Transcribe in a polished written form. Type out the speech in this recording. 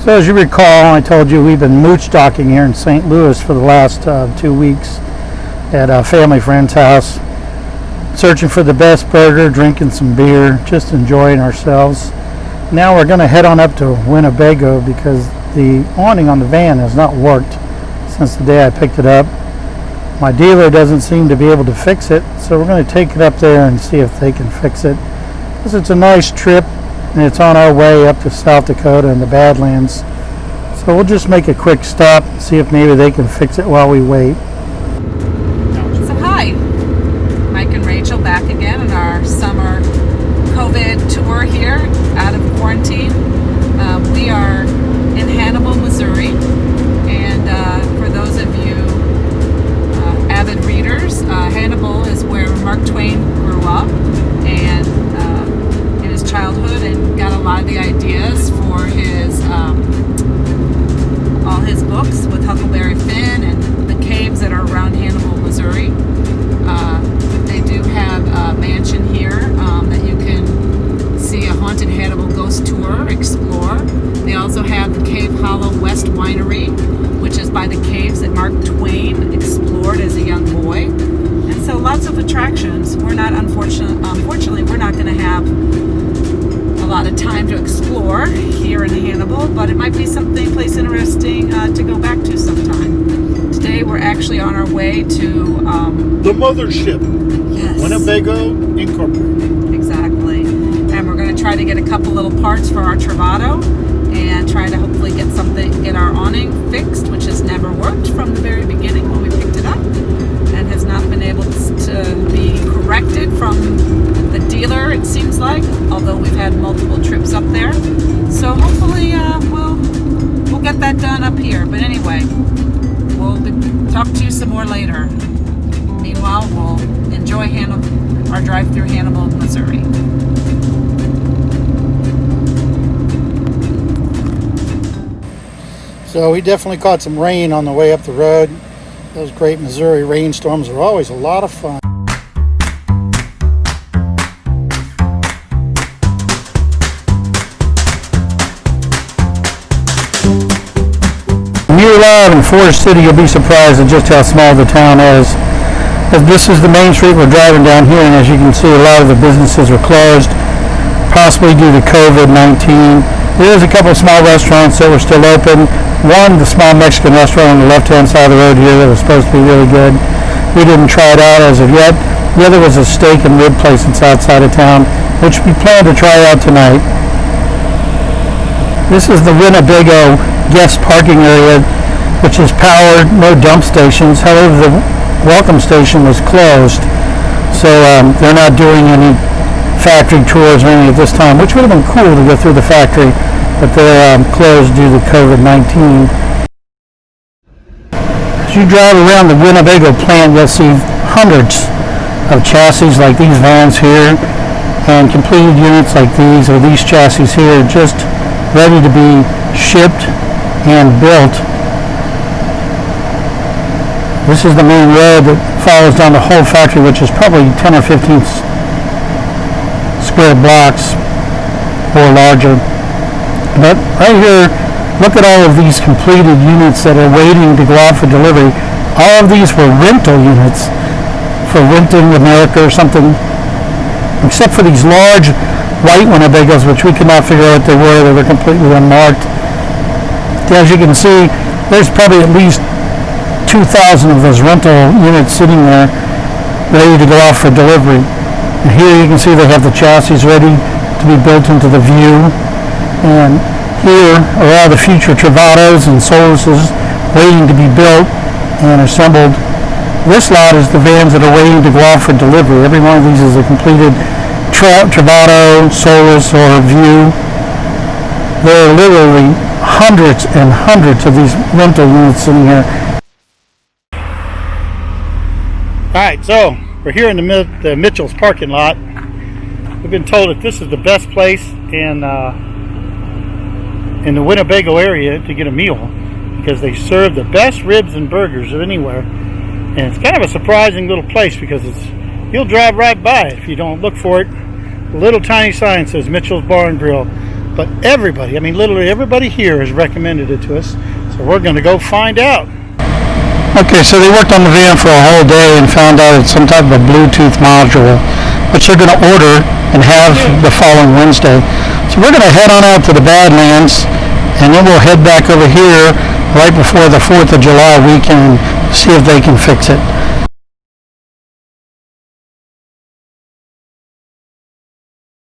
So as you recall, I told you we've been mooch docking here in St. Louis for the last 2 weeks at a family friend's house, searching for the best burger, drinking some beer, just enjoying ourselves. Now we're going to head on up to Winnebago because the awning on the van has not worked since the day I picked it up. My dealer doesn't seem to be able to fix it, so we're going to take it up there and see if they can fix it. Because it's a nice trip and it's on our way up to South Dakota and the Badlands. So we'll just make a quick stop and see if maybe they can fix it while we wait. So hi, Mike and Rachel back again on our summer COVID tour here out of quarantine. We are in Hannibal, Missouri, and for those of you avid readers, Hannibal is where Mark Twain grew up and in his childhood, and got a lot of the ideas for his all his books with Huckleberry Finn and the caves that are around Hannibal, Missouri. They do have a mansion here that you can see a haunted Hannibal ghost tour, explore. They also have the Cave Hollow West Winery, which is by the caves that Mark Twain explored as a young boy. And so lots of attractions. We're not, unfortunately, we're not going to have a lot of time to explore here in Hannibal, but it might be place interesting to go back to sometime. Today we're actually on our way to the mothership. Yes. Winnebago Incorporated. Exactly. And we're going to try to get a couple little parts for our Travato and try to hopefully get our awning fixed, which has never worked from the very beginning when we picked it up, and has not been able to be corrected from the dealer, it seems like, although we've had multiple trips up there. So hopefully we'll get that done up here. But anyway, we'll talk to you some more later. Meanwhile, we'll enjoy our drive through Hannibal, Missouri. So we definitely caught some rain on the way up the road. Those great Missouri rainstorms are always a lot of fun. When you're live in Forest City, you'll be surprised at just how small the town is. As this is the main street we're driving down here, and as you can see, a lot of the businesses are closed, possibly due to COVID-19. There is a couple of small restaurants that were still open. One, the small Mexican restaurant on the left-hand side of the road here that was supposed to be really good. We didn't try it out as of yet. The other was a steak and rib place that's outside of town, which we plan to try out tonight. This is the Winnebago guest parking area, which is powered, no dump stations. However, the welcome station was closed, so they're not doing any factory tours or anything at this time, which would have been cool to go through the factory, but they're closed due to COVID-19. As you drive around the Winnebago plant, you'll see hundreds of chassis like these vans here, and completed units like these, or these chassis here, just ready to be shipped and built. This is the main road that follows down the whole factory, which is probably 10 or 15 square blocks or larger. But right here, look at all of these completed units that are waiting to go out for delivery. All of these were rental units for renting America or something, except for these large white Winnebagos, which we could not figure out what they were. They were completely unmarked. As you can see, there's probably at least 2,000 of those rental units sitting there ready to go out for delivery. And here you can see they have the chassis ready to be built into the view. And here are all the future Travatos and Soluses waiting to be built and assembled. This lot is the vans that are waiting to go out for delivery. Every one of these is a completed Travato, Solus, or View. There are literally hundreds and hundreds of these rental units in here. Alright, so we're here in the Mitchell's parking lot. We've been told that this is the best place in the Winnebago area to get a meal, because they serve the best ribs and burgers of anywhere. And it's kind of a surprising little place because you'll drive right by it if you don't look for it. A little tiny sign says Mitchell's Bar and Grill. But everybody, I mean literally everybody here has recommended it to us. So we're going to go find out. Okay, so they worked on the van for a whole day and found out it's some type of a Bluetooth module, which they're going to order and have the following Wednesday. So we're going to head on out to the Badlands, and then we'll head back over here right before the 4th of July weekend to see if they can fix it.